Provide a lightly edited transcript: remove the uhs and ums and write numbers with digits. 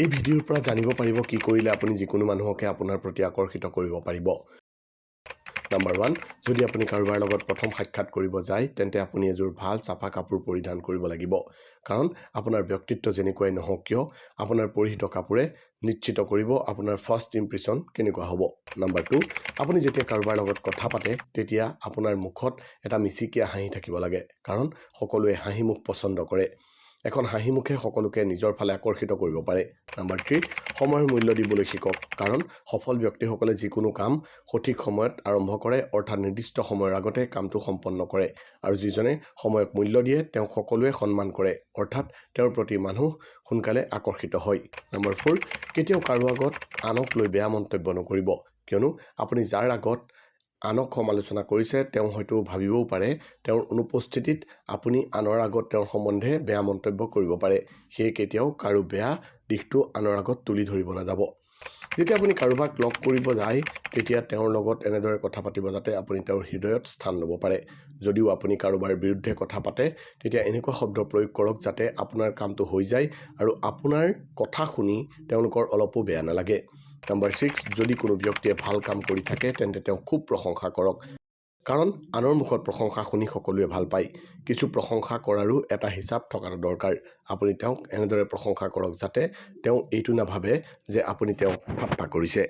এই ভিডিঅ'ৰ পৰা জানিব পাৰিব কি কৰিলে আপুনি যিকোনো মানুহকে আপোনাৰ প্ৰতি আকৰ্ষিত কৰিব পাৰিব। নাম্বাৰ 1, যদি আপুনি কাৰোবাৰ লগত প্ৰথম সাক্ষাৎ কৰিব যায় তেন্তে আপুনি এযোৰ ভাল চাফা কাপোৰ পৰিধান কৰিব লাগিব। কাৰণ আপোনাৰ ব্যক্তিত্ব যেনেকুৱাই নহওক কিয় আপোনাৰ পৰিহিত কাপোৰে নিশ্চিত কৰিব আপোনাৰ ফাৰ্ষ্ট ইমপ্ৰেছন কেনেকুৱা হ'ব। নাম্বাৰ 2, আপুনি যেতিয়া কাৰোবাৰ লগত কথা পাতে তেতিয়া আপোনাৰ মুখত এটা মিচিকীয়া হাঁহি থাকিব লাগে। কাৰণ সকলোৱে হাঁহি মুখ পছন্দ কৰে। এখন হাঁহি মুখে সকলোকে নিজৰ ফালে আকৰ্ষিত কৰিব পাৰে। নাম্বাৰ 3, সময়ৰ মূল্য দিবলৈ শিকক। কাৰণ সফল ব্যক্তিসকলে যিকোনো কাম সঠিক সময়ত আৰম্ভ কৰে, অৰ্থাৎ নিৰ্দিষ্ট সময়ৰ আগতে কামটো সম্পন্ন কৰে। আৰু যিজনে সময়ক মূল্য দিয়ে তেওঁক সকলোৱে সন্মান কৰে, অৰ্থাৎ তেওঁৰ প্ৰতি মানুহ সোনকালে আকৰ্ষিত হয়। নাম্বাৰ 4, কেতিয়াও কাৰো আগত আনক লৈ বেয়া মন্তব্য নকৰিব। কিয়নো আপুনি যাৰ আগত আনক সমালোচনা কৰিছে তেওঁ হয়তো ভাবিবও পাৰে তেওঁৰ অনুপস্থিতিত আপুনি আনৰ আগত তেওঁৰ সম্বন্ধে বেয়া মন্তব্য কৰিব পাৰে। সেয়ে কেতিয়াও কাৰো বেয়া দিশটো আনৰ আগত তুলি ধৰিব নাযাব। যেতিয়া আপুনি কাৰোবাক লগ কৰিব যায় তেতিয়া তেওঁৰ লগত এনেদৰে কথা পাতিব যাতে আপুনি তেওঁৰ হৃদয়ত স্থান ল'ব পাৰে। যদিও আপুনি কাৰোবাৰ বিৰুদ্ধে কথা পাতে তেতিয়া এনেকুৱা শব্দ প্ৰয়োগ কৰক যাতে আপোনাৰ কামটো হৈ যায় আৰু আপোনাৰ কথা শুনি তেওঁলোকৰ অলপো বেয়া নালাগে। নাম্বাৰ 6, যদি কোনো ব্যক্তিয়ে ভাল কাম কৰি থাকে তেন্তে তেওঁক খুব প্ৰশংসা কৰক। কাৰণ আনৰ মুখত প্ৰশংসা শুনি সকলোৱে ভাল পায়। কিছু প্ৰশংসা কৰাৰো এটা হিচাপ থকাটো দৰকাৰ। আপুনি তেওঁক এনেদৰে প্ৰশংসা কৰক যাতে তেওঁ এইটো নাভাবে যে আপুনি তেওঁক ঠাট্টা কৰিছে।